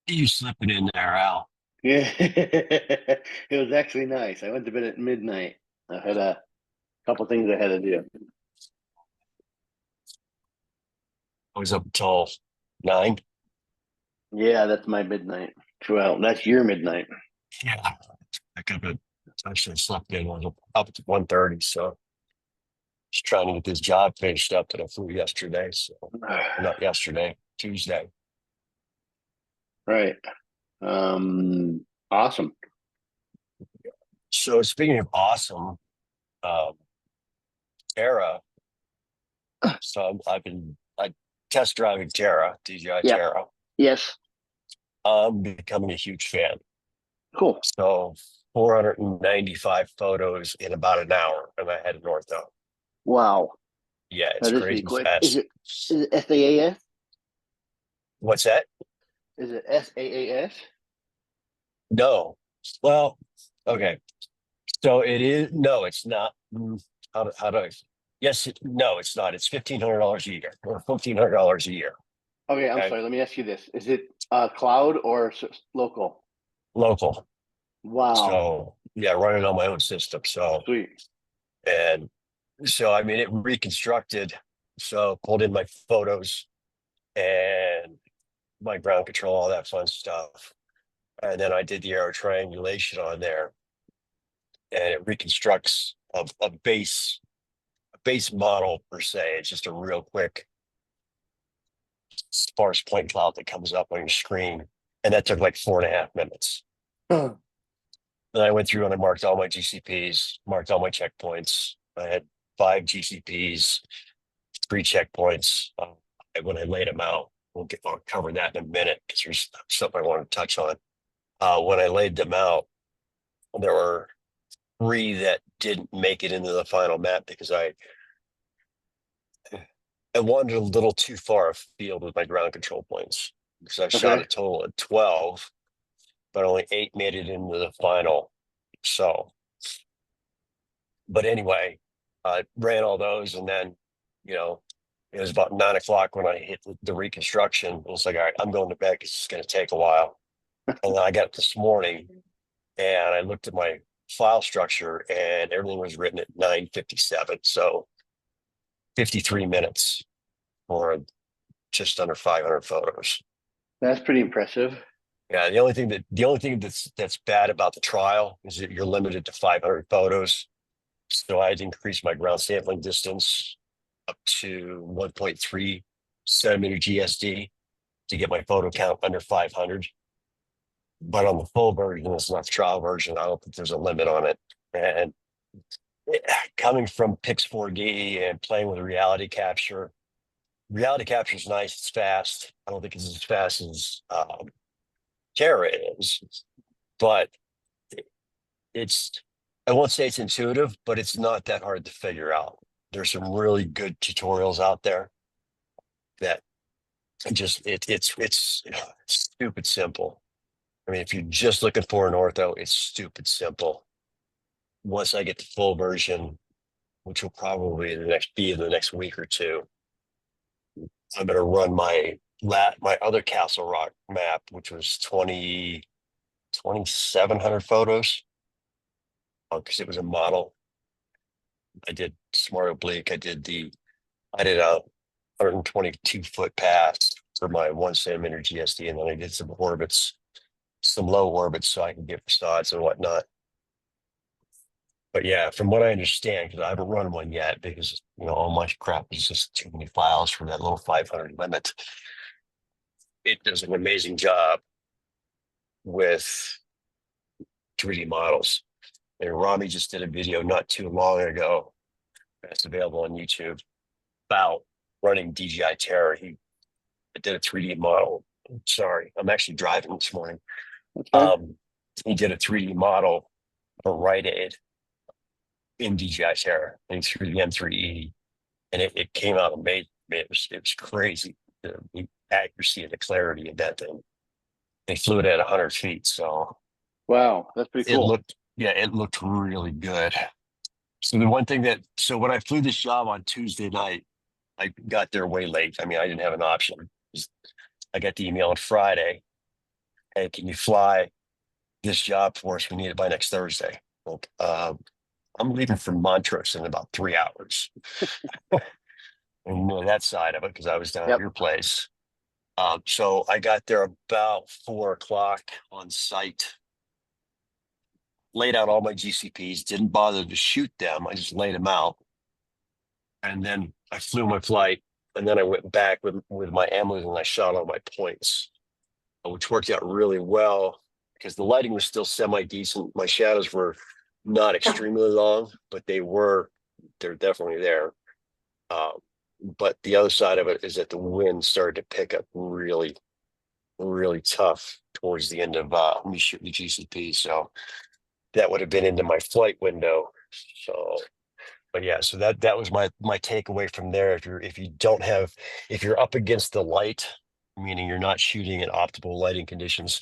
You slipping in there, Al. Yeah, it was actually nice. I went to bed at midnight. I had a couple things I had to do. I was up until 9. Yeah, that's my midnight. Well, that's your midnight. Yeah. I could have actually slept in. I was up to 1:30. So just trying to get this job finished up that I flew yesterday. So, or not yesterday, Tuesday. Right. Awesome. So speaking of awesome, um, Terra. So I test driving Terra, DJI Yep. Terra. Yes. I'm becoming a huge fan. Cool. So 495 photos in about an hour, and I headed north though. Wow. Yeah, That it's is pretty crazy quick. Is fast. it SAAS? What's that? Is it SAAS? No. Well, okay. So it is. No, it's not. How do I? Yes, no, it's not. It's $1,500 a year or $1,500 a year. Okay, I'm Okay, sorry. Let me ask you this. Is it cloud or local? local. Wow. So yeah, running on my own system. So Sweet. and so I mean, it reconstructed. So pulled in my photos and my ground control, all that fun stuff, and then I did the aero triangulation on there, and it reconstructs a base model per se. It's just a real quick sparse point cloud that comes up on your screen. And that took like 4.5 minutes. Then I went through and I marked all my GCPs, marked all my checkpoints. I had 5 GCPs, 3 checkpoints. When I laid them out, I'll cover that in a minute because there's something I want to touch on. When I laid them out, there were 3 that didn't make it into the final map because I wandered a little too far afield with my ground control points because I shot Okay. a total of 12, but only 8 made it into the final. So, but anyway, I ran all those, and then, you know, it was about 9 o'clock when I hit the reconstruction. It was like, all right, I'm going to bed because it's going to take a while. And then I got up this morning and I looked at my file structure and everything was written at 9:57. So 53 minutes for just under 500 photos. That's pretty impressive. Yeah, the only thing that's bad about the trial is that you're limited to 500 photos. So I had to increase my ground sampling distance up to 1.3 centimeter GSD to get my photo count under 500. But on the full version, it's not the trial version. I don't think there's a limit on it. And coming from Pix4D and playing with reality capture is nice. It's fast. I don't think it's as fast as Terra is, but it's I won't say it's intuitive, but it's not that hard to figure out. There's some really good tutorials out there that just it's stupid simple. I mean, if you're just looking for an ortho, it's stupid simple. Once I get the full version, which will probably be in the next week or two, I'm going to run my other Castle Rock map, which was 2,700 photos, because it was a model. I did smart oblique. I did a 122-foot pass for my 1 centimeter GSD, and then I did some orbits, some low orbits, so I can get facades and whatnot. But yeah, from what I understand, because I haven't run one yet, because all my crap is just too many files for that little 500 limit. It does an amazing job with 3D models. And Rami just did a video not too long ago that's available on YouTube about running DJI Terror. He did a 3D model. Sorry, I'm actually driving this morning. Okay. Um, he did a 3D model of a Rite Aid in DJI Terror, and he threw the M4E, and it came out amazing. It was crazy, the accuracy and the clarity of that thing. They flew it at 100 feet, so Wow, that's pretty it cool. looked yeah, it looked really good. So when I flew this job on Tuesday night, I got there way late. I mean, I didn't have an option. I got the email on Friday, hey, can you fly this job for us? We need it by next Thursday. Like, I'm leaving for Montrose in about 3 hours. And that side of it, because I was down at Yep. your place. So I got there about 4 o'clock on site, laid out all my GCPs, didn't bother to shoot them. I just laid them out. And then I flew my flight. And then I went back with my ammo and I shot all my points, which worked out really well because the lighting was still semi decent. My shadows were not extremely long, but they're definitely there. Uh, but the other side of it is that the wind started to pick up really, really tough towards the end of me shooting the GCP. So that would have been into my flight window. So, but yeah, so that was my takeaway from there. If you're up against the light, meaning you're not shooting in optimal lighting conditions,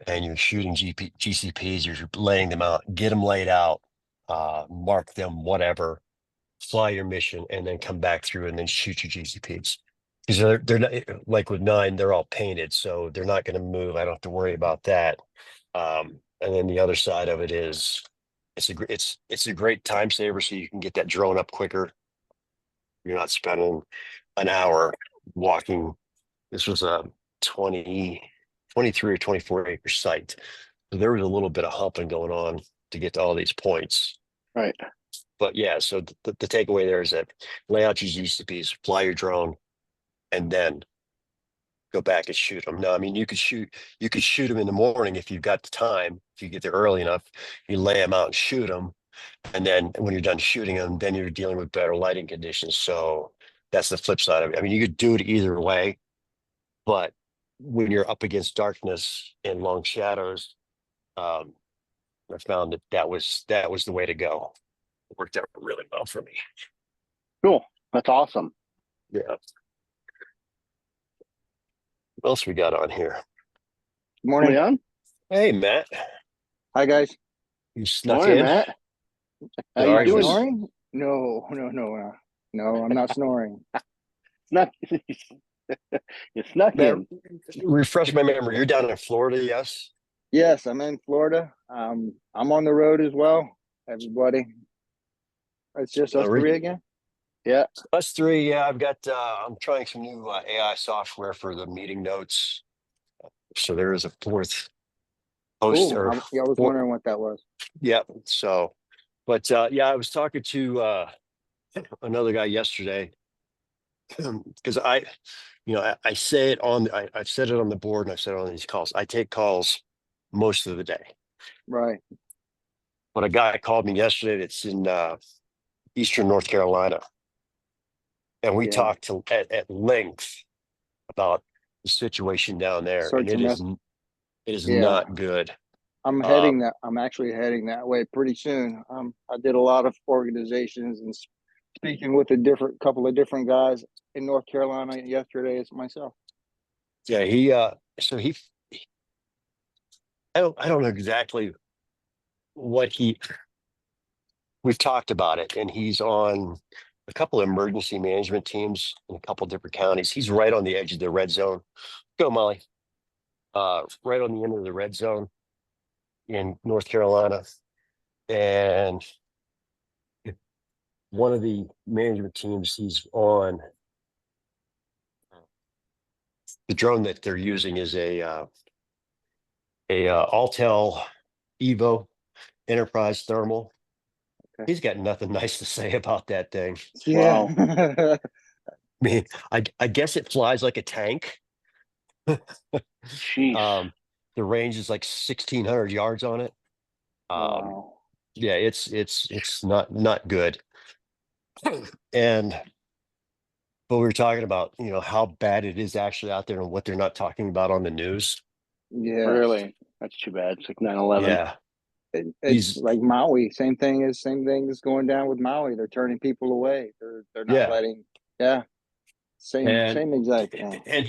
and you're shooting GCPs, you're laying them out, get them laid out, mark them, whatever, fly your mission, and then come back through and then shoot your GCPs. Because they're not like with 9, they're all painted, so they're not going to move. I don't have to worry about that. And then the other side of it is it's a great time saver, so you can get that drone up quicker. You're not spending an hour walking. This was a 23 or 24 acre site. So there was a little bit of humping going on to get to all these points. Right. But yeah, so the takeaway there is that lay out your GCPs, fly your drone, and then go back and shoot them. Now, I mean, you could shoot them in the morning if you've got the time. If you get there early enough, you lay them out and shoot them. And then when you're done shooting them, then you're dealing with better lighting conditions. So that's the flip side of it. I mean, you could do it either way, but when you're up against darkness and long shadows, um, I found that was the way to go. It worked out really well for me. Cool. That's awesome. Yeah. What else we got on here? Morning. Morning. On? Hey, Matt, Hi guys. you snuck Morning, in. Matt. How Sorry, you it doing? was- Snoring? No, I'm not snoring. Snuck. You snuck Matt, in. refresh my memory. You're down in Florida, yes? Yes, I'm in Florida. I'm on the road as well, everybody. It's just us three again. Yeah. Us three. Yeah, I'm trying some new AI software for the meeting notes. So there is a fourth host Cool. or I was four, wondering what that was. yeah. So, but yeah, I was talking to another guy yesterday because I say it I've said it on the board and I've said it on these calls. I take calls most of the day. Right. But a guy called me yesterday that's in Eastern North Carolina, and we Yeah. talked at length about the situation down there, and Search and mess. it is Yeah. not good. I'm actually heading that way pretty soon. I did a lot of organizations and speaking with a couple of different guys in North Carolina yesterday as myself. Yeah, so he I don't know exactly what we've talked about it, and he's on a couple of emergency management teams in a couple of different counties. He's right on the edge of the red zone. Go, Molly. Right on the end of the red zone in North Carolina. And one of the management teams he's on, the drone that they're using is a Altel Evo Enterprise Thermal. Okay. He's got nothing nice to say about that thing. Yeah. I mean, I guess it flies like a tank. Jeez. The range is like 1,600 yards on it. Wow. Yeah, it's not good. And but we were talking about how bad it is actually out there and what they're not talking about on the news. Yeah. Really? That's too bad. It's like 9/11. Yeah, It's he's like Maui. Same thing is going down with Maui. They're turning people away. They're not yeah, letting. Yeah. Same and exact thing. and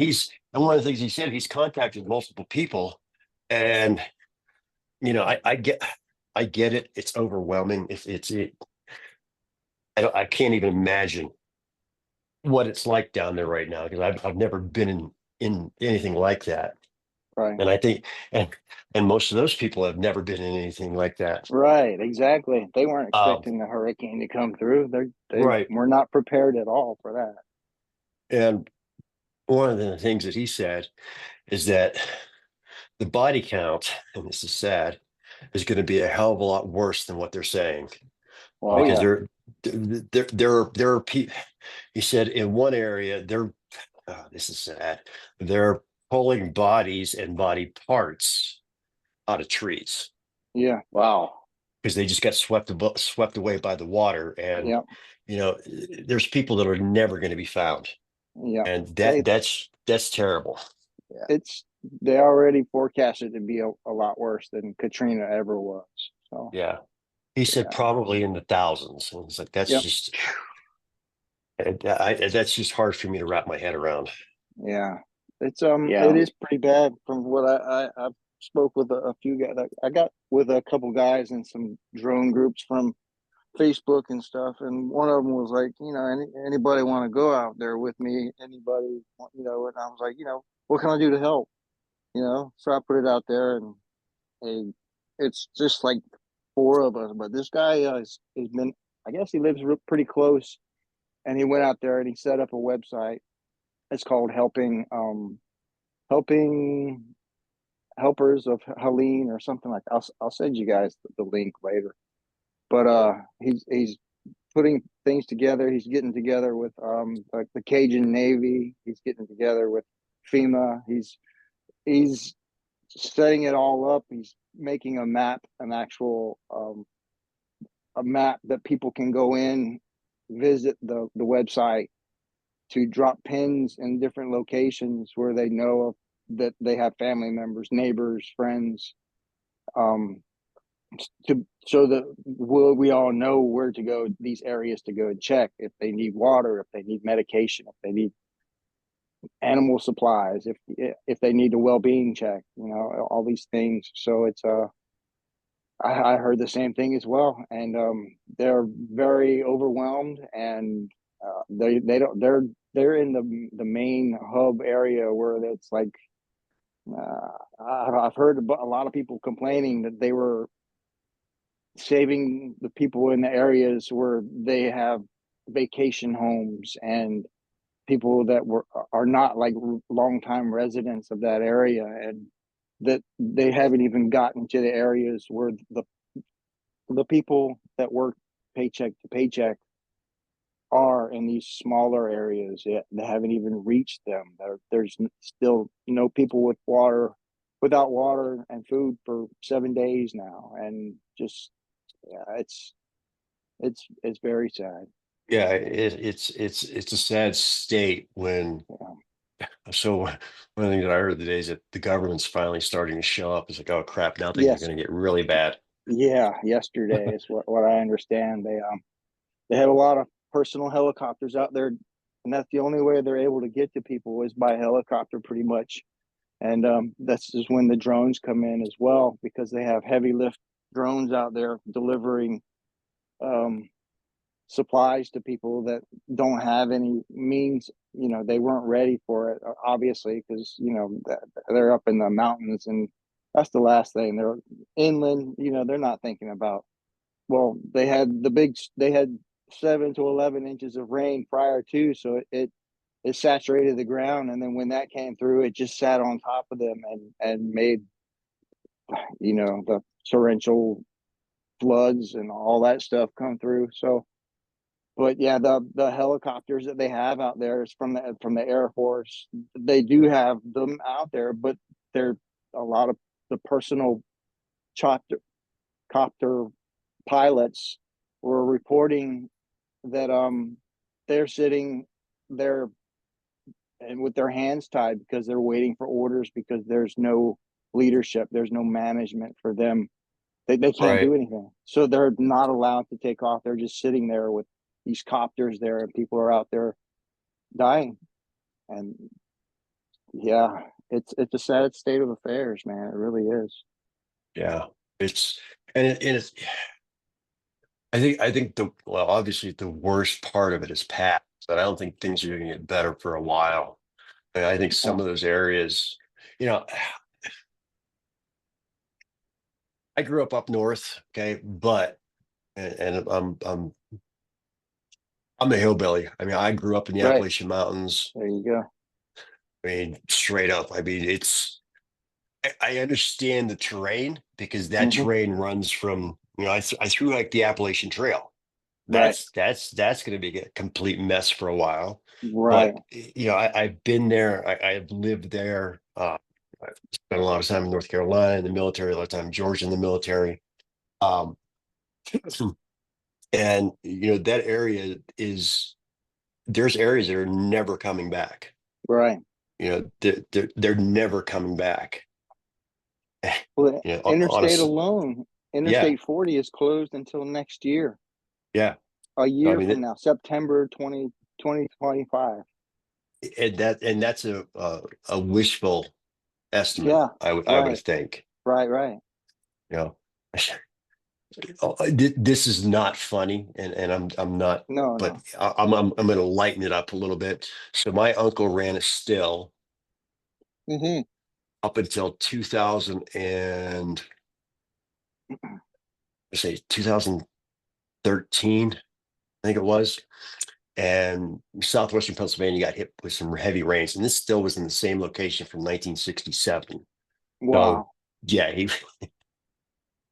one of the things he said, he's contacted multiple people, and I get it. It's overwhelming. I can't even imagine what it's like down there right now because I've never been in anything like that. Right. And I think, and most of those people have never been in anything like that. Right, exactly. They weren't Um, expecting the hurricane to come through. They right. were not prepared at all for that. And one of the things that he said is that the body count, and this is sad, is going to be a hell of a lot worse than what they're saying. Well, Because yeah, there are people. He said in one area this is sad. They're pulling bodies and body parts out of trees yeah, Wow. because they just got swept away by the water. And yeah, you know, there's people that are never going to be found, yeah. and They, that's terrible. it's they already forecasted to be a lot worse than Katrina ever was. So Yeah, he said yeah, probably in the thousands. And it's like yep, that's just hard for me to wrap my head around. yeah. It's Yeah. it is pretty bad from what I spoke with a few guys. I got with a couple guys in some drone groups from Facebook and stuff, and one of them was like, anybody want to go out there with me? Anybody, And I was like, what can I do to help? So I put it out there, and hey, it's just like four of us. But this guy has been, I guess he lives pretty close, and he went out there and he set up a website. It's called helping helpers of Helene or something like. I'll send you guys the link later. But he's putting things together. He's getting together with like the Cajun Navy. He's getting together with FEMA. He's setting it all up. He's making a map, an actual a map that people can go in, visit the website to drop pins in different locations where they know of, that they have family members, neighbors, friends, um, to so that we all know where to go, these areas to go and check if they need water, if they need medication, if they need animal supplies, if they need a well-being check, all these things. So it's I heard the same thing as well, and they're very overwhelmed, and they don't they're in the main hub area where it's like I've heard a lot of people complaining that they were saving the people in the areas where they have vacation homes and people that are not like longtime residents of that area, and that they haven't even gotten to the areas where the people that work paycheck to paycheck are in these smaller areas yet. They haven't even reached them. There's still people without water and food for 7 days now, and just yeah, it's very sad. Yeah, it's a sad state when. Yeah. So one of the things that I heard today is that the government's finally starting to show up. It's like, oh crap, now things are Yes. going to get really bad. Yeah. Yesterday is what I understand. They have a lot of personal helicopters out there, and that's the only way they're able to get to people is by helicopter, pretty much. And that's just when the drones come in as well, because they have heavy lift drones out there delivering um, supplies to people that don't have any means. They weren't ready for it, obviously, because they're up in the mountains, and that's the last thing. They're inland. They're not thinking about. Well, they had 7 to 11 inches of rain prior to, so it saturated the ground, and then when that came through, it just sat on top of them and made the torrential floods and all that stuff come through. So, but yeah, the helicopters that they have out there is from the Air Force. They do have them out there, but they're a lot of the personal chopper copter pilots were reporting that they're sitting there and with their hands tied because they're waiting for orders, because there's no leadership, there's no management for them. They can't Right. do anything, so they're not allowed to take off. They're just sitting there with these copters there, and people are out there dying. And yeah, it's a sad state of affairs, man. It really is. Yeah. It's and it's I think obviously the worst part of it is past, but I don't think things are going to get better for a while. I think some Yeah, of those areas, you know, I grew up north, okay, but and I'm a hillbilly. I mean, I grew up in the Right. Appalachian Mountains. There you go. I mean, straight up. I mean, I understand the terrain because that Hmm. terrain runs from, I threw like the Appalachian Trail. Right. That's going to be a complete mess for a while. Right. But I've been there. I've lived there. I've spent a lot of time in North Carolina in the military, a lot of time in Georgia in the military. Um, and that area is there's areas that are never coming back. Right. They're never coming back. Well, On a interstate alone, yeah, Interstate 40 is closed until next year, yeah. a I year mean, from now, September 2025. and that's a wishful estimate. Yeah. I would Right. think. Right. Right. You know, this is not funny, and I'm not, No, but no. I'm going to lighten it up a little bit. So my uncle ran a still Hmm. up until 2000 and say 2013, I think it was. And southwestern Pennsylvania got hit with some heavy rains, and this still was in the same location from 1967. So Wow. yeah,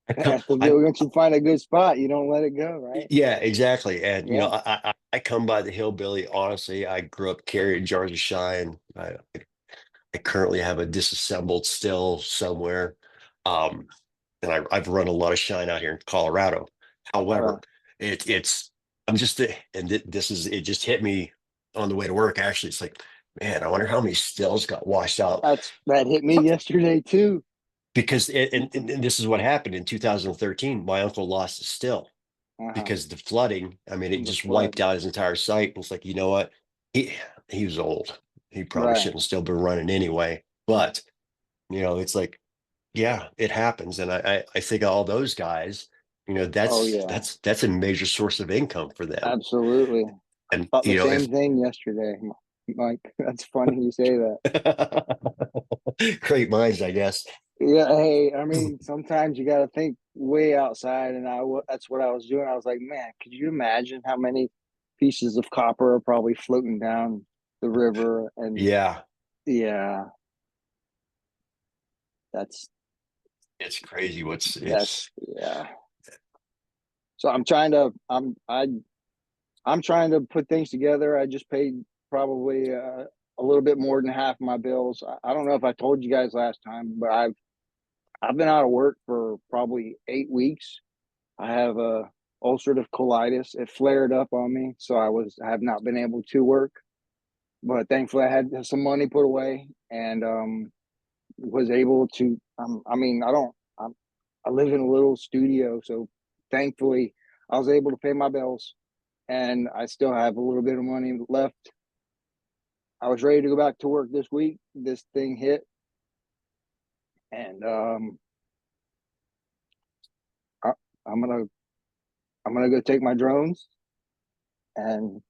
That's the I deal. Once you find a good spot, you don't let it go, right? yeah, exactly. And Yeah. I come by the hillbilly. Honestly, I grew up carrying jars of shine. I currently have a disassembled still somewhere. Um, and I've run a lot of shine out here in Colorado. Right. However, it's I'm just and this is it just hit me on the way to work. Actually, it's like, man, I wonder how many stills got washed out That hit me yesterday too. because and this is what happened in 2013. My uncle lost a still Uh-huh. because the flooding. I mean, it From the just flood. wiped out his entire site. And it's like, you know what? He was old. He probably Right. shouldn't still been running anyway. But it's like, yeah, it happens. And I think all those guys, Oh that's yeah. that's a major source of income for them. Absolutely. And Thought the if same thing yesterday, Mike. That's funny you say that. great minds, I guess. Yeah, hey, I mean, sometimes you got to think way outside, and that's what I was doing. I was like, man, could you imagine how many pieces of copper are probably floating down the river? And Yeah, yeah, that's it's crazy. What's that's it's yeah. So I'm trying to put things together. I just paid probably a little bit more than half my bills. I don't know if I told you guys last time, but I've been out of work for probably 8 weeks. I have a ulcerative colitis. It flared up on me, so I have not been able to work. But thankfully, I had some money put away and was able to. I mean, I live in a little studio, so thankfully, I was able to pay my bills, and I still have a little bit of money left. I was ready to go back to work this week. This thing hit, and I, I'm gonna I'm gonna go take my drones and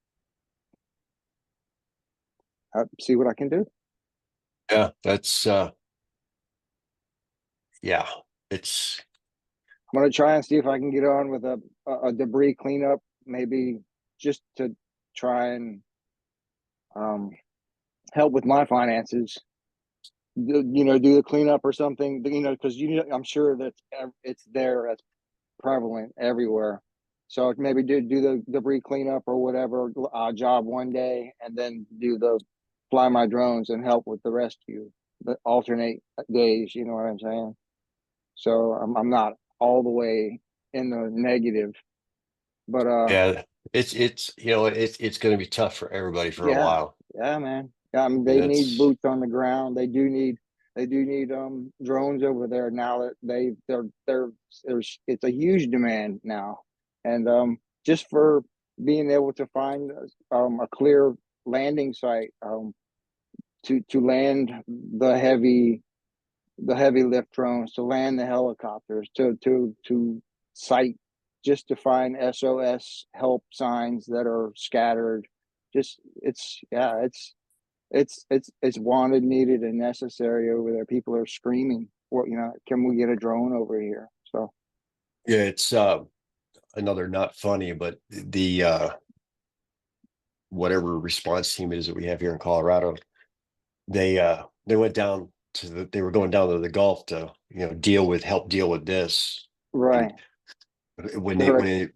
see what I can do. yeah, that's yeah, it's I'm gonna try and see if I can get on with a debris cleanup, maybe just to try and um, help with my finances. Do the cleanup or something. Because I'm sure that it's there. That's prevalent everywhere. So maybe do the debris cleanup or whatever job one day, and then do the fly my drones and help with the rescue. The alternate days. You know what I'm saying? So I'm not all the way in the negative, but yeah, it's going to be tough for everybody for a yeah, while. yeah, man. Yeah, I mean, I mean, they need that's boots on the ground. They do need drones over there now that there's it's a huge demand now, and just for being able to find a clear landing site to land the heavy lift drones, to land the helicopters, to site, just to find SOS help signs that are scattered. Just it's wanted, needed, and necessary over there. People are screaming, "What, can we get a drone over here?" So Yeah, it's another not funny, but the whatever response team it is that we have here in Colorado, they went down to they were going down to the Gulf to, help deal with this. right, And when the they hurricane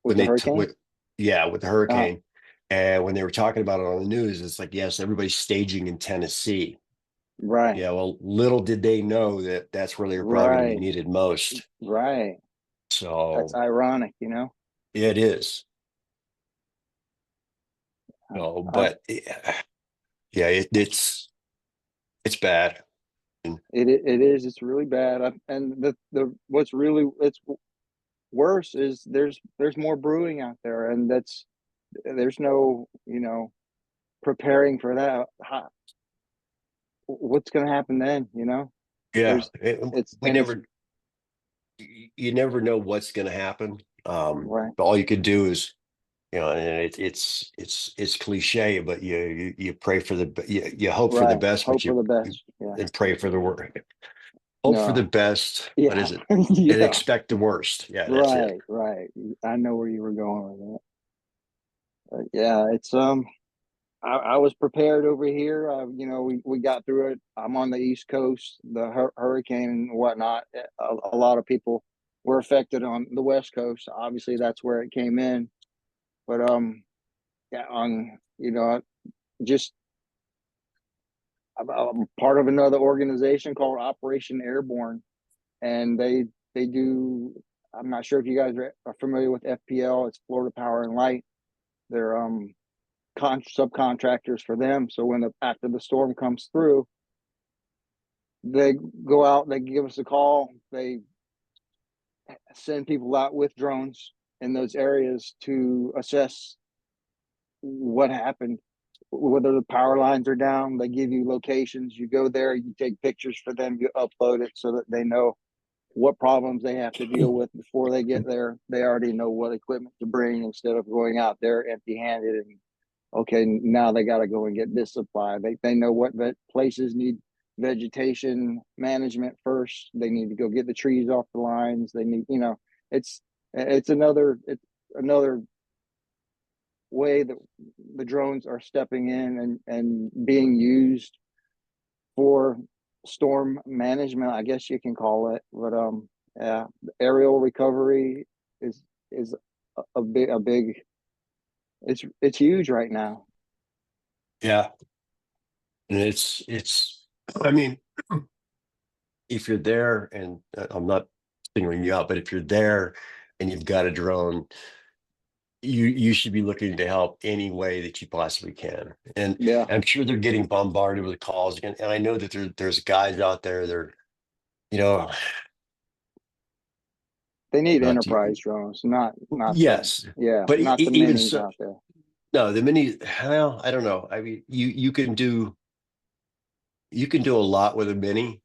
when they with the hurricane. yeah, with the Oh, hurricane, and when they were talking about it on the news, it's like, yes, everybody's staging in Tennessee. right, Yeah, well, little did they know that that's where they were probably going to be right, needed most. right. That's So ironic, you know. it is. Uh, No, I, but yeah, it's bad. And it is. It's really bad. And the what's really it's worse is there's more brewing out there, and there's no, preparing for that. What's going to happen then? yeah, There's it's we and it's never, you never know what's going to happen. right. But all you can do is, and it's cliche, but you pray for you hope for the Right. best, but Hope for the you best. Yeah. and pray for the worst. Hope for the No. best. What Yeah. is it? And Yeah. expect the worst. Yeah, that's it. Right. Right. I know where you were going with that. But yeah, it's I was prepared over here. We got through it. I'm on the East Coast, the hurricane and whatnot. A lot of people were affected on the West Coast. Obviously, that's where it came in. But yeah, just I'm part of another organization called Operation Airborne, and they do. I'm not sure if you guys are familiar with FPL. It's Florida Power and Light. They're subcontractors for them. So after the storm comes through, they go out, they give us a call, they send people out with drones in those areas to assess what happened, whether the power lines are down. They give you locations, you go there, you take pictures for them, you upload it so that they know what problems they have to deal with before they get there. They already know what equipment to bring instead of going out there empty handed and okay, now they got to go and get this supply. They know what places need vegetation management first. They need to go get the trees off the lines. They need, it's it's another way that the drones are stepping in and being used for storm management, I guess you can call it. But yeah, aerial recovery is a big. It's huge right now. Yeah, and it's. I mean, if you're there, and I'm not singling you out, but if you're there and you've got a drone, you should be looking to help any way that you possibly can. And Yeah, I'm sure they're getting bombarded with calls again. And I know that there's guys out there that are, you know, they need not to, enterprise drones, not the yes, yeah, but not the even minis so, out there. no, the mini, well, I don't know. I mean, you can do a lot with a mini.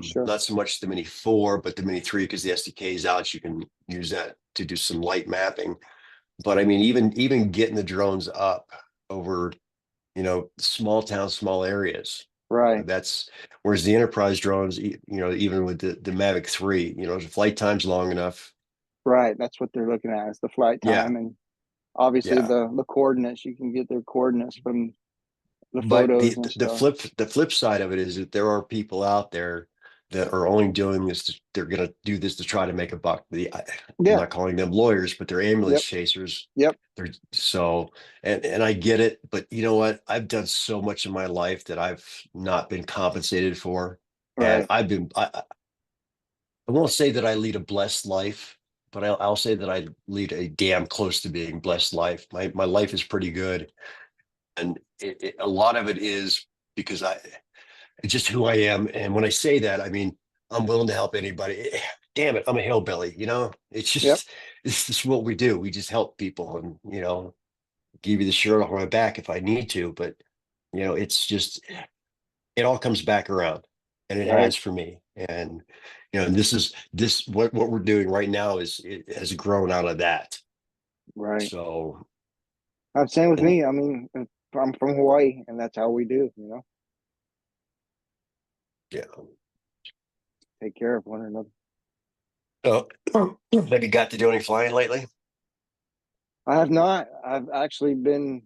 Sure. Not so much the mini 4, but the mini 3, because the SDK is out. You can use that to do some light mapping. But I mean, even getting the drones up over, small towns, small areas. Right. That's whereas the enterprise drones, even with the Mavic 3, the flight time's long enough. Right. That's what they're looking at is the flight Yeah, time and obviously yeah. the coordinates. You can get their coordinates from the But the photos and the the stuff. flip the flip side of it is that there are people out there that are only doing this. They're going to do this to try to make a buck. I'm Yeah. not calling them lawyers, but they're ambulance Yep. chasers. Yep. They're so, and I get it, but you know what? I've done so much in my life that I've not been compensated for, and Right. I won't say that I lead a blessed life, but I'll say that I lead a damn close to being blessed life. My life is pretty good, and a lot of it is because it's just who I am. And when I say that, I mean I'm willing to help anybody. Damn it, I'm a hillbilly. It's Yep. just this is what we do. We just help people, and give you the shirt off my back if I need to. But it's just it all comes back around, and it Right. has for me. And and this what we're doing right now is it has grown out of that. Right. So Same with and me. I mean, I'm from Hawaii, and that's how we do. yeah, Take care of one another. Oh, have you got to do any flying lately? I have not. I've actually been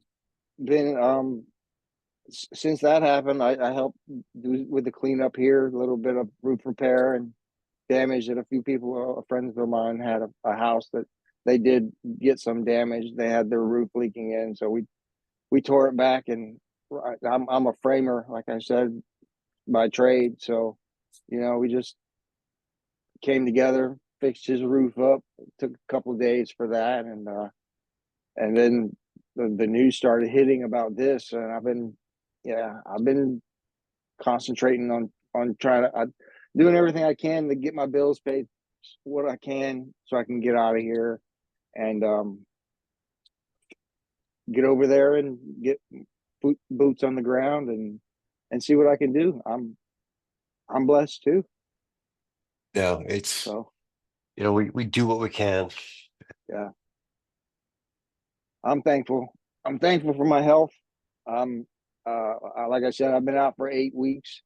since that happened. I helped do with the cleanup here, a little bit of roof repair and damage that a few people, friends of mine, had a house that they did get some damage. They had their roof leaking in, so we tore it back. And I'm a framer, like I said, by trade. So, we just came together, fixed his roof up. It took a couple of days for that, and then the news started hitting about this, and I've been concentrating on trying to doing everything I can to get my bills paid, what I can, so I can get out of here and get over there and get boots on the ground and see what I can do. I'm blessed too. Yeah, it's, So we do what we can. yeah, I'm thankful. I'm thankful for my health. Um, like I said, I've been out for 8 weeks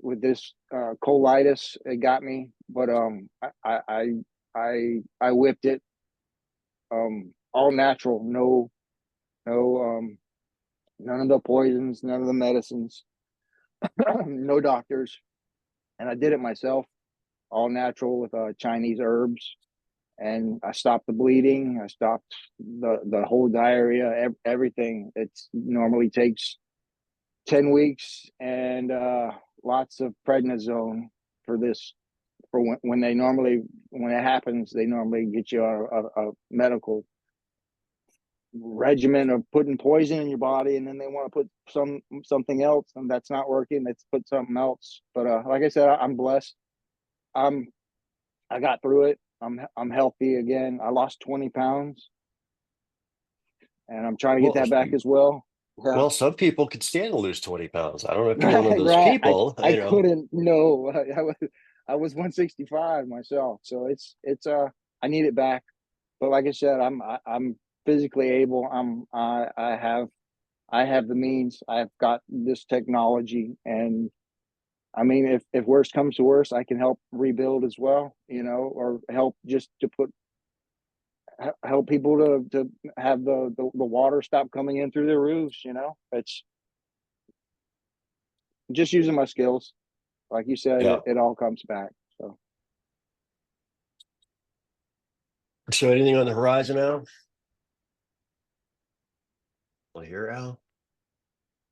with this colitis. It got me, but I whipped it. All natural, no none of the poisons, none of the medicines, no doctors, and I did it myself, all natural with Chinese herbs, and I stopped the bleeding. I stopped the whole diarrhea, everything. It normally takes 10 weeks and lots of prednisone for this. For when it happens, they normally get you a medical regimen of putting poison in your body, and then they want to put something else, and that's not working. Let's put something else. But like I said, I'm blessed. I'm I got through it. I'm healthy again. I lost 20 pounds, and I'm trying to get Well, that back as well. Yeah. well, some people could stand to lose 20 pounds. I don't know if you're one of Right, those right. people, I couldn't. No, I was 165 myself, so it's I need it back. But like I said, I'm physically able. I have the means. I've got this technology, and I mean, if worst comes to worst, I can help rebuild as well. Or help just to help people to have the water stop coming in through their roofs. It's just using my skills. Like you said, yeah. it all comes back. So So anything on the horizon now? Well, here, Al.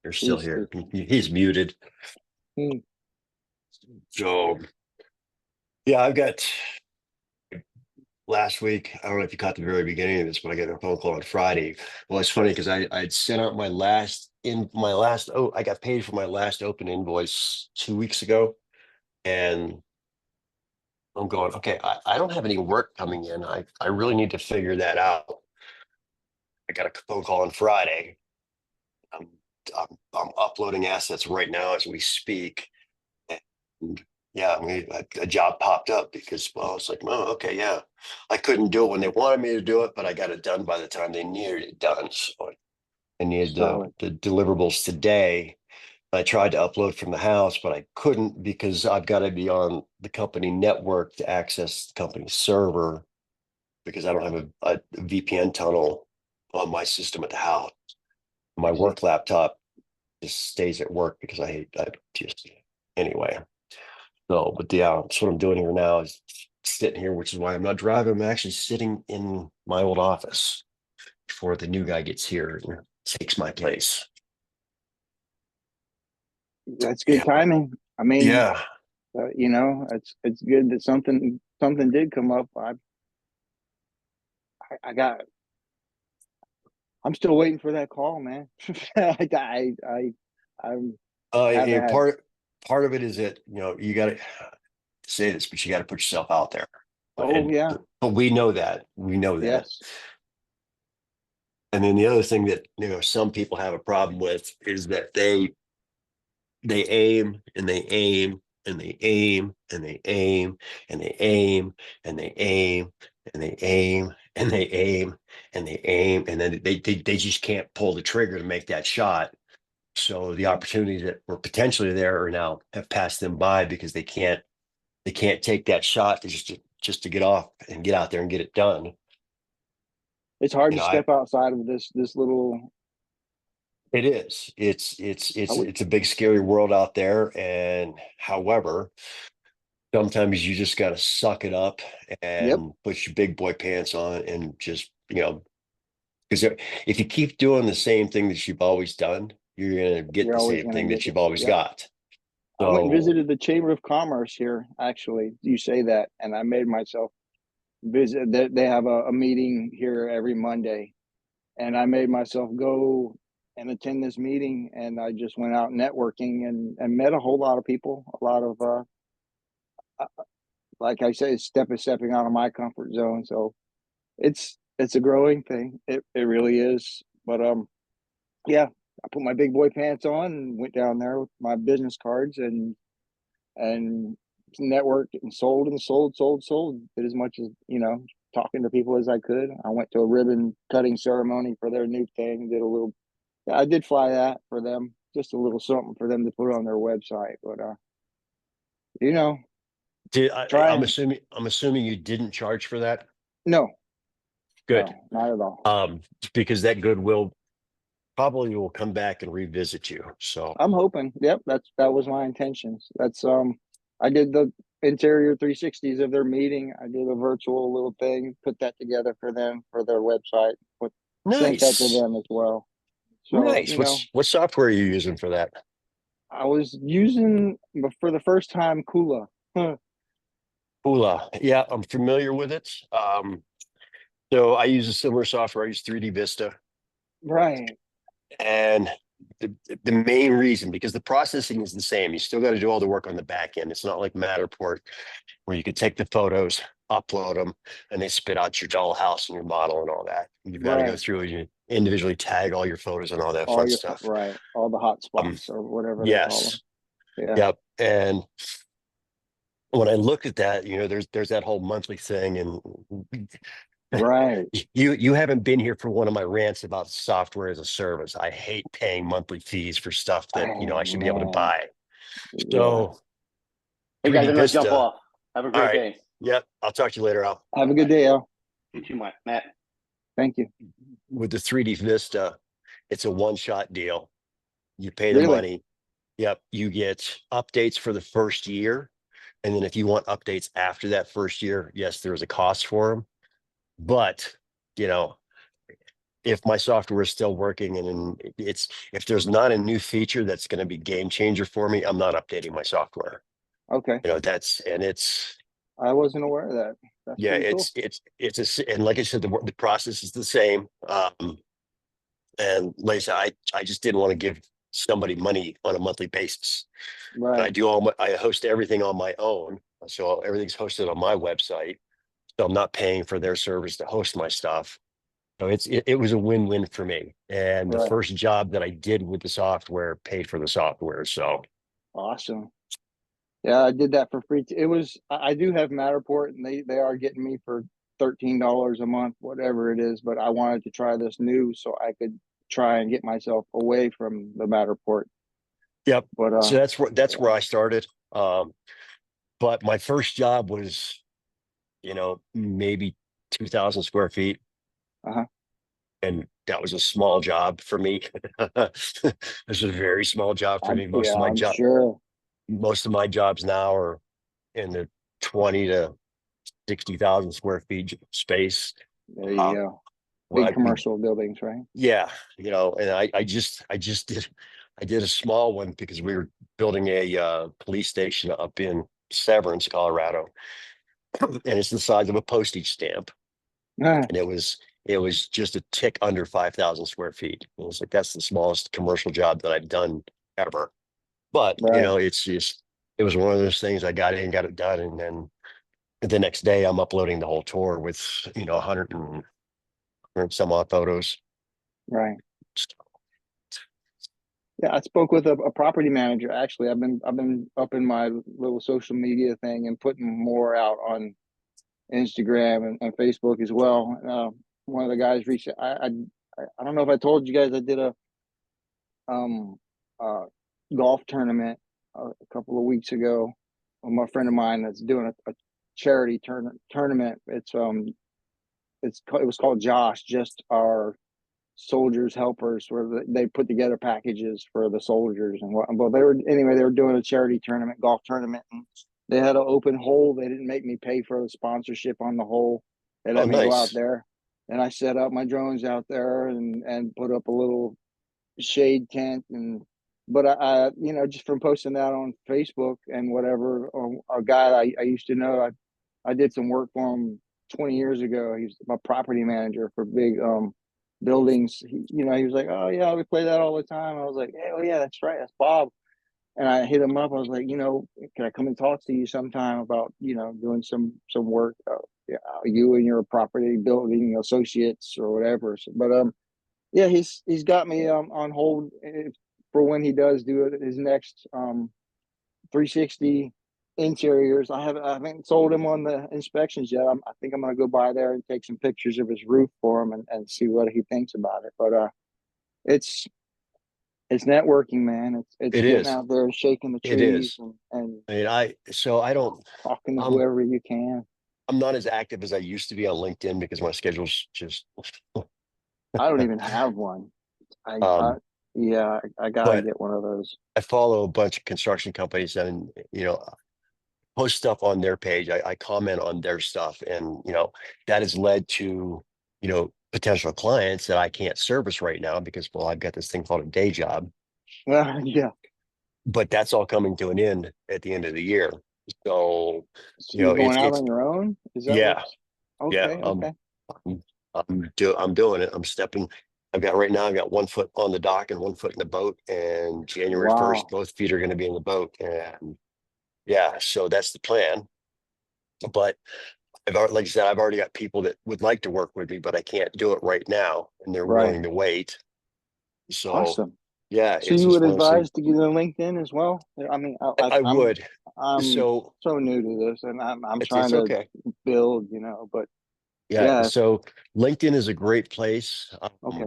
You're still he's here. He's muted. hmm, So yeah, I've got last week. I don't know if you caught the very beginning of this, but I got a phone call on Friday. Well, it's funny because I'd sent out I got paid for my last open invoice 2 weeks ago. And I'm going, okay, I don't have any work coming in. I really need to figure that out. I got a phone call on Friday. I'm, I'm uploading assets right now as we speak. And yeah, I mean, a job popped up because, well, it's like, oh, okay, yeah. I couldn't do it when they wanted me to do it, but I got it done by the time they needed it done. So I needed solid. the deliverables today. I tried to upload from the house, but I couldn't because I've got to be on the company network to access the company server because I don't have a VPN tunnel on my system at the house. My I see. work laptop just stays at work because I just anyway. So, but yeah, that's what I'm doing here now is sitting here, which is why I'm not driving. I'm actually sitting in my old office before the new guy gets here and takes my place. That's good Yeah, timing. I mean, yeah. it's good that something did come up. I got. I'm still waiting for that call, man. I haven't had. Part of it is that you got to say this, but you got to put yourself out there. Oh yeah, But we know that. yes. And then the other thing that some people have a problem with is that they aim and they aim and they aim and they aim and they aim and they aim and they aim and they aim and they aim and then they just can't pull the trigger to make that shot. So the opportunities that were potentially there are now have passed them by because they can't take that shot. They just just to get off and get out there and get it done. It's hard You to know, step outside of this little. it is. I would, It's a big scary world out there. And however, sometimes you just got to suck it up yep, and put your big boy pants on and just, because if you keep doing the same thing that you've always done, you're going to get you're the always same gonna thing get that you've this. always Yep. got. I went and So, visited the Chamber of Commerce here. Actually, you say that, and I made myself visit. They have a meeting here every Monday, and I made myself go and attend this meeting. And I just went out networking and met a whole lot of people. A lot of like I say, stepping out of my comfort zone. So it's a growing thing. It really is. But yeah, I put my big boy pants on and went down there with my business cards and networked and sold. Did as much as talking to people as I could. I went to a ribbon cutting ceremony for their new thing. Did a little. I did fly that for them, just a little something for them to put on their website. But you know, I'm trying. assuming you didn't charge for that. No, Good. no, not at all. Because that goodwill probably will come back and revisit you. So, I'm hoping. Yep, that was my intentions. That's I did the interior 360s of their meeting. I did a virtual little thing, put that together for them for their website, sent that to nice. them as well. So, Nice. What software are you using for that? I was using for the first time Kula. Huh. Hula. Yeah, I'm familiar with it. So I use a similar software. I use 3D Vista. Right, And the main reason, because the processing is the same, you still got to do all the work on the back end. It's not like Matterport where you could take the photos, upload them, and they spit out your dollhouse and your model and all that. You've got to go right. through and you individually tag all your photos and all that All fun your stuff. right, all the hot Um, spots or whatever they call yes. them. Yeah, Yep. And when I look at that, there's that whole monthly thing, and right. you haven't been here for one of my rants about software as a service. I hate paying monthly fees for stuff that I Oh should be able to man, buy. yeah. So Hey guys, 3D I'm gonna jump Vista. off. Have a All great right. day. Yep. I'll talk to you later, Al. Have a good day, Al. You too, Matt. Thank you. With the 3D Vista, it's a one-shot deal. You pay the Really? money. Yep. You get updates for the first year. And then if you want updates after that first year, yes, there's a cost for them. But, you know, if my software is still working and if there's not a new feature that's going to be game changer for me, I'm not updating my software. Okay. It's I wasn't aware of that. That's yeah, pretty cool. and like I said, the process is the same. And like I said, I just didn't want to give somebody money on a monthly basis. And Right. I host everything on my own. So everything's hosted on my website. So I'm not paying for their service to host my stuff. So it was a win-win for me. And the Right. first job that I did with the software paid for the software. So Awesome. Yeah, I did that for free. It was I do have Matterport and they are getting me for $13 a month, whatever it is, but I wanted to try this new so I could try and get myself away from the Matterport. yep. But So that's yeah. where I started. But my first job was, maybe 2,000 square feet. Uh-huh. And that was a small job for me. This was a very small job for me. I'm sure. Most of my jobs now are in the 20 to 60,000 square feet space. There you Um, go. well, Big commercial buildings, right? yeah, and I did a small one because we were building a police station up in Severance, Colorado, and it's the size of a postage stamp, Ah, and it was just a tick under 5,000 square feet. It was like that's the smallest commercial job that I've done ever. But right, it was one of those things. I got in, got it done, and then the next day I'm uploading the whole tour with 100 some odd photos. right. Yeah, I spoke with a property manager. Actually, I've been up in my little social media thing and putting more out on Instagram and Facebook as well. One of the guys reached. I don't know if I told you guys I did a um uh golf tournament a couple of weeks ago. My friend of mine that's doing a charity tournament. It was called Josh, just our soldiers helpers, where they put together packages for the soldiers and what. Well, they were doing a charity tournament, golf tournament, and they had an open hole. They didn't make me pay for the sponsorship on the hole. They Oh, let me go out nice. there, and I set up my drones out there and put up a little shade tent. And but you know, just from posting that on Facebook and whatever, a guy I used to know, I did some work for him 20 years ago. He's my property manager for big buildings. You know, he was like, "Oh yeah, we play that all the time." I was like, "Hey, oh yeah, that's right, that's Bob." And I hit him up. I was like, "You know, can I come and talk to you sometime about, you know, doing some work? Yeah, you and your property building associates or whatever." So, but yeah, he's got me on hold for when he does do it, his next 360 interiors. I haven't sold him on the inspections yet. I think I'm gonna go by there and take some pictures of his roof for him and see what he thinks about it. But it's it's networking, man. It's It getting is. out there and shaking the It trees is. and I mean, I don't, talking to I'm, whoever you can. I'm not as active as I used to be on LinkedIn because my schedule's just, I don't even have one. I um, yeah, I gotta but get one of those. I follow a bunch of construction companies and, post stuff on their page. I comment on their stuff and, that has led to, potential clients that I can't service right now because, well, I've got this thing called a day job, Yeah. but that's all coming to an end at the end of the year. So, So you're going out it's, on your own? Is that yeah, what's yeah. okay? Okay. I'm, I'm doing it. I'm stepping. Right now, I've got 1 foot on the dock and 1 foot in the boat. And January 1st, Wow. both feet are going to be in the boat. And yeah, so that's the plan. But like I said, I've already got people that would like to work with me, but I can't do it right now. And they're Right. willing to wait. So Awesome. yeah, So it's you just would one of those things. advise to get on LinkedIn as well? I mean, I would. I'm So so new to this, and I'm it's trying to okay. build, you know. But Yeah. yeah, So LinkedIn is a great place. okay.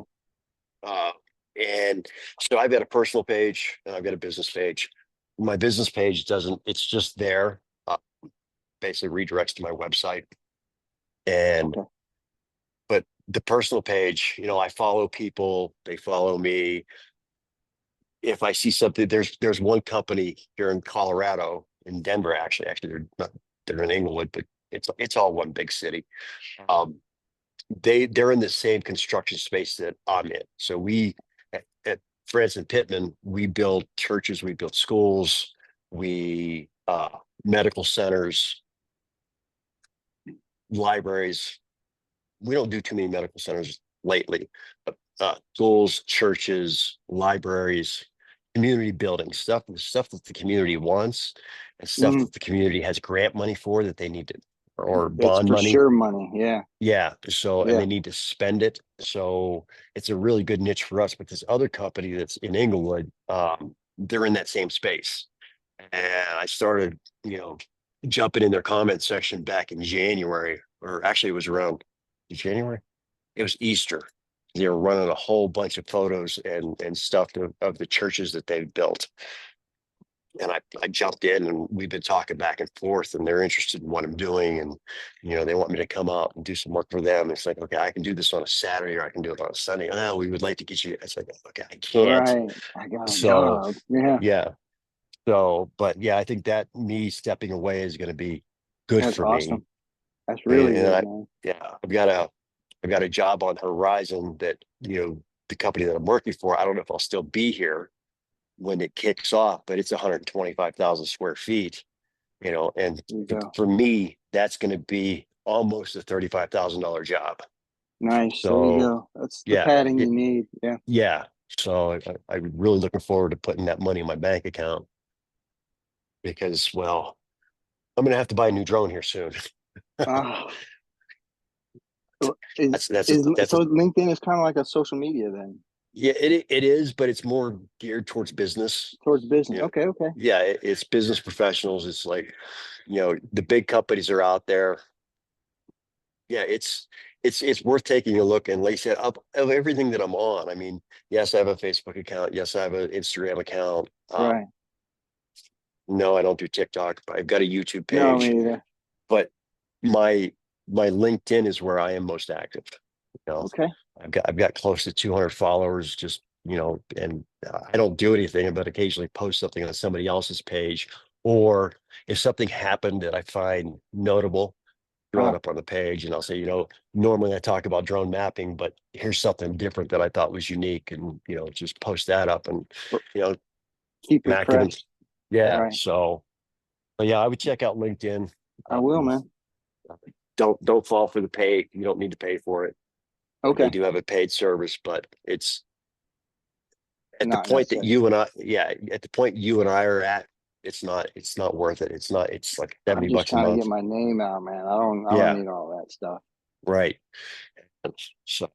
Uh, and so I've got a personal page and I've got a business page. My business page doesn't, it's just there, basically redirects to my website. And, Okay. but the personal page, I follow people, they follow me. If I see something, there's one company here in Colorado, in Denver, actually, they're not, they're in Inglewood, but it's all one big city. Um, they're in the same construction space that I'm in. So at Francis Pittman, we build churches, we build schools, we medical centers, libraries. We don't do too many medical centers lately, but schools, churches, libraries, community buildings, stuff that the community wants, and stuff Mm, that the community has grant money for that they need to, or it's bond for money. sure money. Yeah. Yeah. So, and Yeah. they need to spend it. So it's a really good niche for us. But this other company that's in Inglewood, they're in that same space. And I started, jumping in their comment section back in January, or actually it was around January. It was Easter. They were running a whole bunch of photos and stuff of the churches that they've built. And I jumped in and we've been talking back and forth and they're interested in what I'm doing. And, they want me to come out and do some work for them. It's like, okay, I can do this on a Saturday or I can do it on a Sunday. Oh, we would like to get you. It's like, okay, I can't. Right. I got a So job. Yeah. yeah. So, but yeah, I think that me stepping away is going to be good That's for me. awesome. That's And, really and good, I, man. yeah, I've got a job on horizon that, the company that I'm working for, I don't know if I'll still be here when it kicks off, but it's 125,000 square feet, and There you go. for me, that's going to be almost a $35,000 job. Nice. There you So go. That's the yeah, padding you need. Yeah. yeah. So I'm really looking forward to putting that money in my bank account because, well, I'm going to have to buy a new drone here soon. Ah, so That's, that's, a, is that's a, so LinkedIn is kind of like a social media then yeah, it is, but it's more geared towards business. towards business. Yeah. Okay. Okay. Yeah. It's business professionals. It's like, the big companies are out there. Yeah, it's worth taking a look. And like I said, of everything that I'm on, I mean, yes, I have a Facebook account. Yes, I have an Instagram account. Right. No, I don't do TikTok, but I've got a YouTube No, page. me either. But my LinkedIn is where I am most active. You know, Okay. I've got close to 200 followers, just, you know, and I don't do anything but occasionally post something on somebody else's page, or if something happened that I find notable, throw it Uh, up on the page, and I'll say, you know, normally I talk about drone mapping, but here's something different that I thought was unique, and, you know, just post that up, and, you know, keep I'm it active. fresh. Yeah. Right. So, but yeah, I would check out LinkedIn. I will, Um, man. don't fall for the pay. You don't need to pay for it. They Okay. do have a paid service, but it's at the Not point that necessary. you and I, yeah, at the point you and I are at, it's not worth it. It's like I'm 70 just bucks a trying to get month. my name out, man. I don't Yeah, need all that stuff. right. So,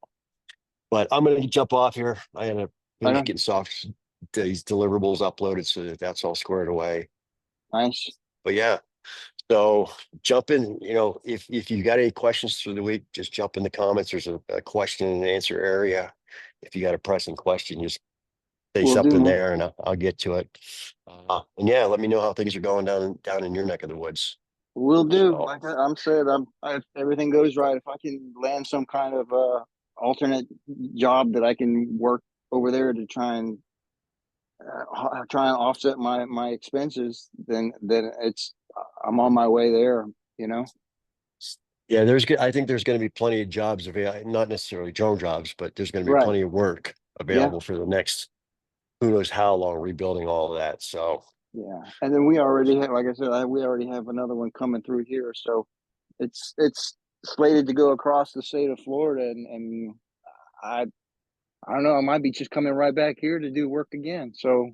but I'm gonna jump off here. I gotta finish Okay. getting these deliverables uploaded so that that's all squared away. Nice. But yeah, so jump in, you know, if you got any questions through the week, just jump in the comments. There's a question and answer area. If you got a pressing question, just say Will do, something man. there and I'll get to it. And yeah, let me know how things are going down in your neck of the woods. Will do. So Like I'm said, if everything goes right, if I can land some kind of alternate job that I can work over there to try and offset my expenses, then I'm on my way there. You know. yeah, I think there's going to be plenty of jobs available, not necessarily drone jobs, but there's going to be Right. plenty of work Yeah. available for the next who knows how long rebuilding all of that. So Yeah. And then we already have, like I said, we already have another one coming through here, so it's slated to go across the state of Florida, and I I don't know, I might be just coming right back here to do work again. So,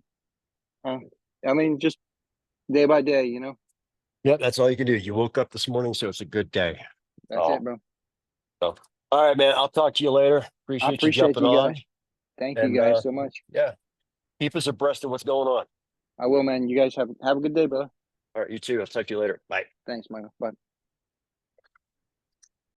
uh, I mean, just day by day, you know. yeah, that's all you can do. You woke up this morning, so it's a good day. That's it, Oh, bro. so all right, man. I'll talk to you later. I Appreciate you appreciate jumping you on. guys. Thank you And guys so much. yeah, keep us abreast of what's going on. I will, man. You guys have a good day, brother. All right, you too. I'll talk to you later. Bye. Thanks, Michael. Bye.